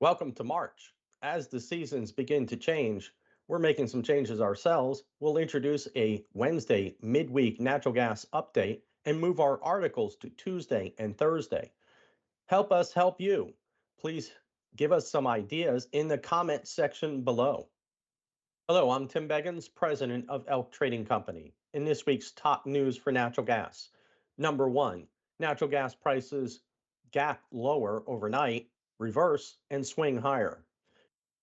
Welcome to March. As the seasons begin to change, we're making some changes ourselves. We'll introduce a Wednesday midweek natural gas update and move our articles to Tuesday and Thursday. Help us help you. Please give us some ideas in the comment section below. Hello, I'm Tim Beggins, president of Elk Trading Company. In this week's top news for natural gas, number one, natural gas prices gap lower overnight, reverse, and swing higher.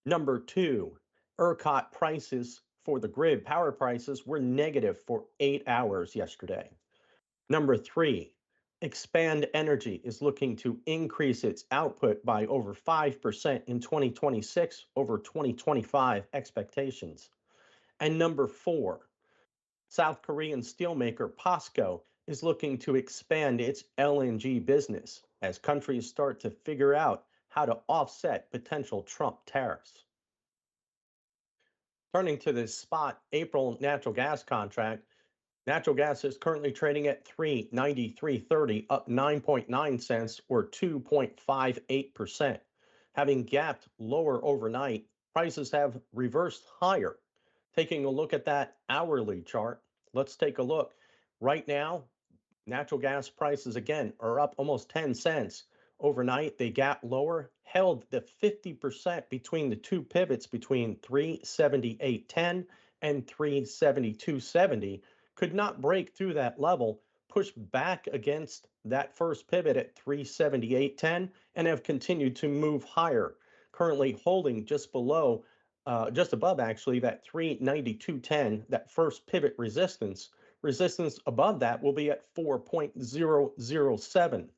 Number two, ERCOT prices for the grid power prices were negative for 8 hours yesterday. Number three, Expand Energy is looking to increase its output by over 5% in 2026 over 2025 expectations. And number four, South Korean steelmaker POSCO is looking to expand its LNG business as countries start to figure out how to offset potential Trump tariffs. Turning to the spot April natural gas contract, natural gas is currently trading at 393.30, up 9.9 cents or 2.58%. Having gapped lower overnight, prices have reversed higher. Taking a look at that hourly chart, let's take a look. Right now, natural gas prices again are up almost 10 cents. Overnight, they gap lower, held the 50% between the two pivots between 378.10 and 372.70, could not break through that level, pushed back against that first pivot at 378.10, and have continued to move higher, currently holding just below, just above actually, that 392.10, that first pivot resistance. Resistance above that will be at 4.007.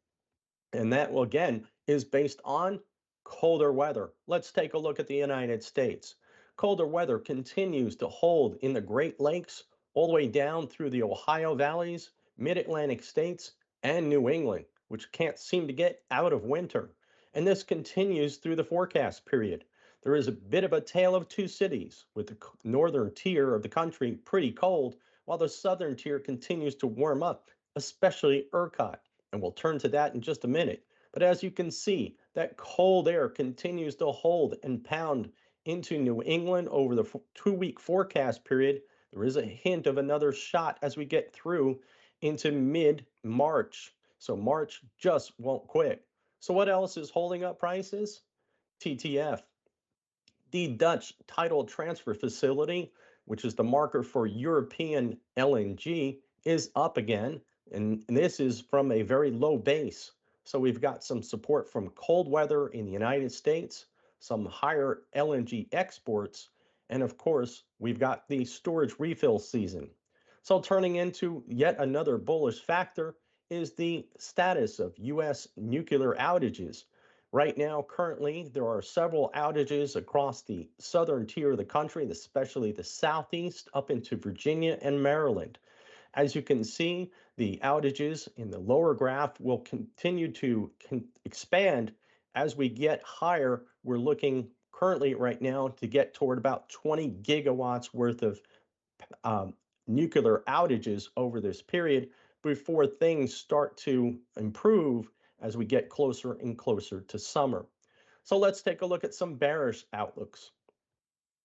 And that will again is based on colder weather. Let's take a look at the United States. Colder weather continues to hold in the Great Lakes, all the way down through the Ohio valleys, mid Atlantic states, and New England, which can't seem to get out of winter. And this continues through the forecast period. There is a bit of a tale of two cities, with the northern tier of the country pretty cold, while the southern tier continues to warm up, especially ERCOT. And we'll turn to that in just a minute. But as you can see, that cold air continues to hold and pound into New England over the 2 week forecast period. There is a hint of another shot as we get through into mid March. So March just won't quit. So, what else is holding up prices? TTF. The Dutch Tidal Transfer Facility, which is the marker for European LNG, is up again. And this is from a very low base. So we've got some support from cold weather in the United States, some higher LNG exports, and of course, we've got the storage refill season. So turning into yet another bullish factor is the status of U.S. nuclear outages. Right now, currently, there are several outages across the southern tier of the country, especially the southeast up into Virginia and Maryland. As you can see, the outages in the lower graph will continue to expand as we get higher. We're looking currently right now to get toward about 20 gigawatts worth of um, nuclear outages over this period before things start to improve as we get closer and closer to summer. So let's take a look at some bearish outlooks.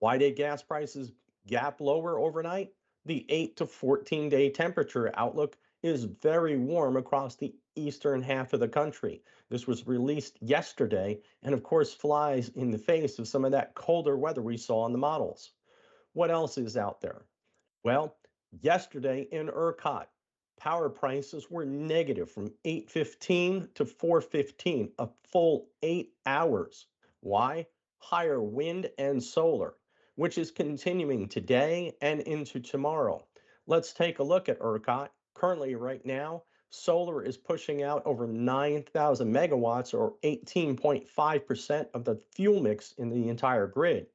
Why did gas prices gap lower overnight? The 8 to 14 day temperature outlook is very warm across the eastern half of the country. This was released yesterday and, of course, flies in the face of some of that colder weather we saw in the models. What else is out there? Well, yesterday in ERCOT, power prices were negative from 8:15 to 4:15, a full 8 hours. Why? Higher wind and solar, which is continuing today and into tomorrow. Let's take a look at ERCOT. Currently, right now, solar is pushing out over 9,000 megawatts or 18.5% of the fuel mix in the entire grid.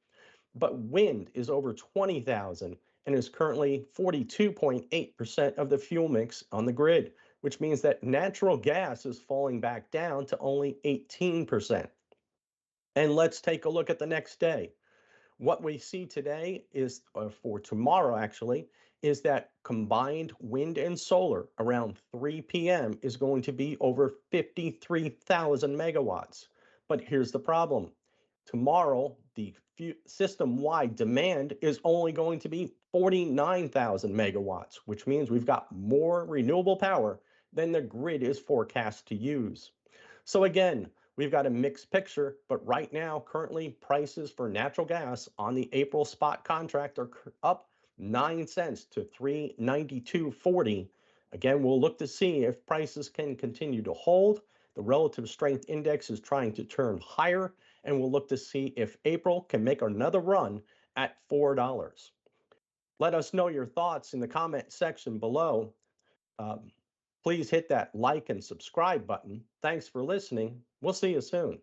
But wind is over 20,000 and is currently 42.8% of the fuel mix on the grid, which means that natural gas is falling back down to only 18%. And let's take a look at the next day. What we see today is, for tomorrow actually, is that combined wind and solar around 3 p.m. is going to be over 53,000 megawatts. But here's the problem. Tomorrow, the system-wide demand is only going to be 49,000 megawatts, which means we've got more renewable power than the grid is forecast to use. So again, we've got a mixed picture, but right now, currently prices for natural gas on the April spot contract are up 9 cents to 392.40. Again, we'll look to see if prices can continue to hold. The relative strength index is trying to turn higher, and we'll look to see if April can make another run at $4. Let us know your thoughts in the comment section below. Um, Please hit that like and subscribe button. Thanks for listening. We'll see you soon.